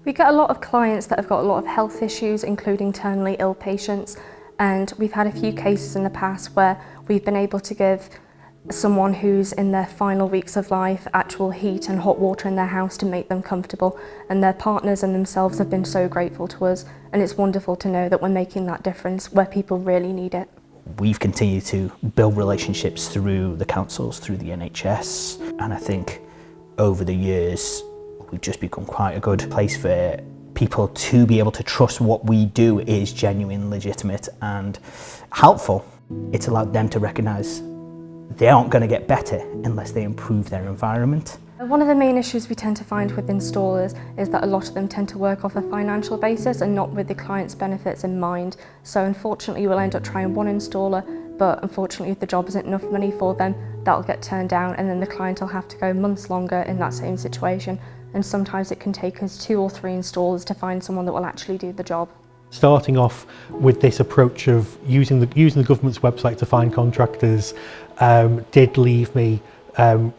We get a lot of clients that have got a lot of health issues, including terminally ill patients, and we've had a few cases in the past where we've been able to give someone who's in their final weeks of life actual heat and hot water in their house to make them comfortable, and their partners and themselves have been so grateful to us, and it's wonderful to know that we're making that difference where people really need it. We've continued to build relationships through the councils, through the NHS, and I think over the years we've just become quite a good place for people to be able to trust what we do is genuine, legitimate and helpful. It's allowed them to recognise they aren't going to get better unless they improve their environment. One of the main issues we tend to find with installers is that a lot of them tend to work off a financial basis and not with the client's benefits in mind. So unfortunately we'll end up trying one installer, but unfortunately if the job isn't enough money for them, that'll get turned down, and then the client will have to go months longer in that same situation. And sometimes it can take us 2 or 3 installers to find someone that will actually do the job. Starting off with this approach of using the government's website to find contractors did leave me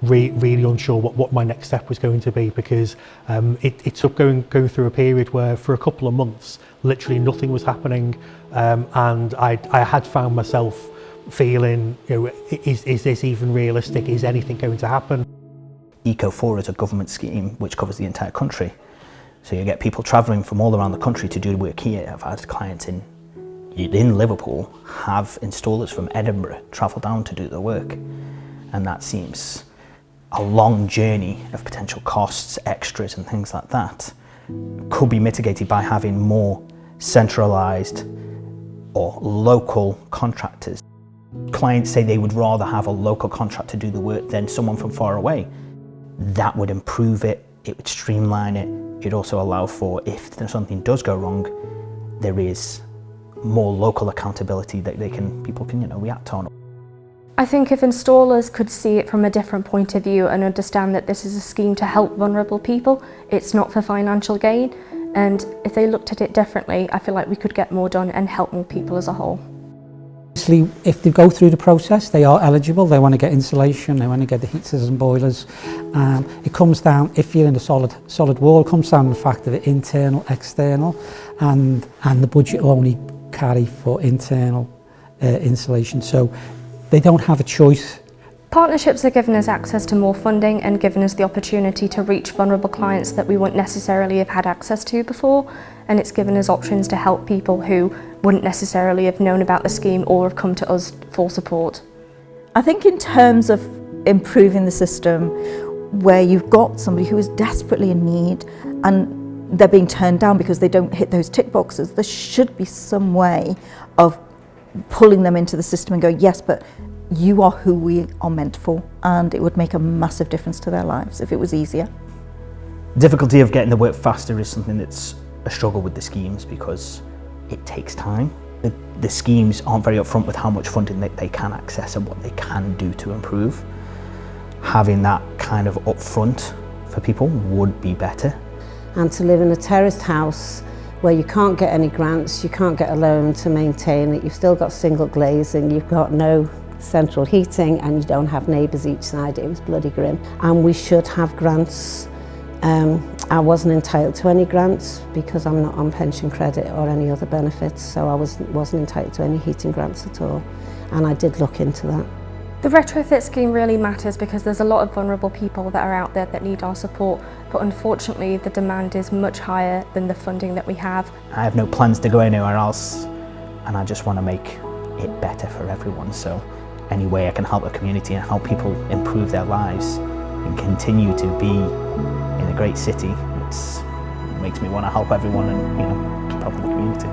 really unsure what my next step was going to be, because it took going through a period where for a couple of months literally nothing was happening, and I had found myself feeling, is this even realistic? Is anything going to happen? Eco4 is a government scheme which covers the entire country. So you get people travelling from all around the country to do work here. I've had clients in Liverpool have installers from Edinburgh travel down to do the work. And that seems a long journey of potential costs, extras and things like that could be mitigated by having more centralised or local contractors. Clients say they would rather have a local contractor do the work than someone from far away. That would improve it, it would streamline it. It'd also allow for, if something does go wrong, there is more local accountability that people can react on. I think if installers could see it from a different point of view and understand that this is a scheme to help vulnerable people, it's not for financial gain, and if they looked at it differently, I feel like we could get more done and help more people as a whole. Obviously, if they go through the process, they are eligible. They want to get insulation, they want to get the heaters and boilers. It comes down, if you're in a solid wall, it comes down to the fact of it internal, external, and the budget will only carry for internal insulation. So they don't have a choice. Partnerships are giving us access to more funding and giving us the opportunity to reach vulnerable clients that we wouldn't necessarily have had access to before, and it's given us options to help people who wouldn't necessarily have known about the scheme or have come to us for support. I think in terms of improving the system, where you've got somebody who is desperately in need and they're being turned down because they don't hit those tick boxes, there should be some way of pulling them into the system and going, yes, but you are who we are meant for, and it would make a massive difference to their lives if it was easier. Difficulty of getting the work faster is something that's a struggle with the schemes because it takes time. The schemes aren't very upfront with how much funding they can access and what they can do to improve. Having that kind of upfront for people would be better. And to live in a terraced house where you can't get any grants, you can't get a loan to maintain it, you've still got single glazing, you've got no central heating and you don't have neighbours each side, it was bloody grim. And we should have grants. I wasn't entitled to any grants because I'm not on pension credit or any other benefits, so I wasn't entitled to any heating grants at all, and I did look into that. The retrofit scheme really matters because there's a lot of vulnerable people that are out there that need our support, but unfortunately the demand is much higher than the funding that we have. I have no plans to go anywhere else, and I just want to make it better for everyone, so any way I can help the community and help people improve their lives and continue to be in a great city, it makes me want to help everyone and keep helping the community.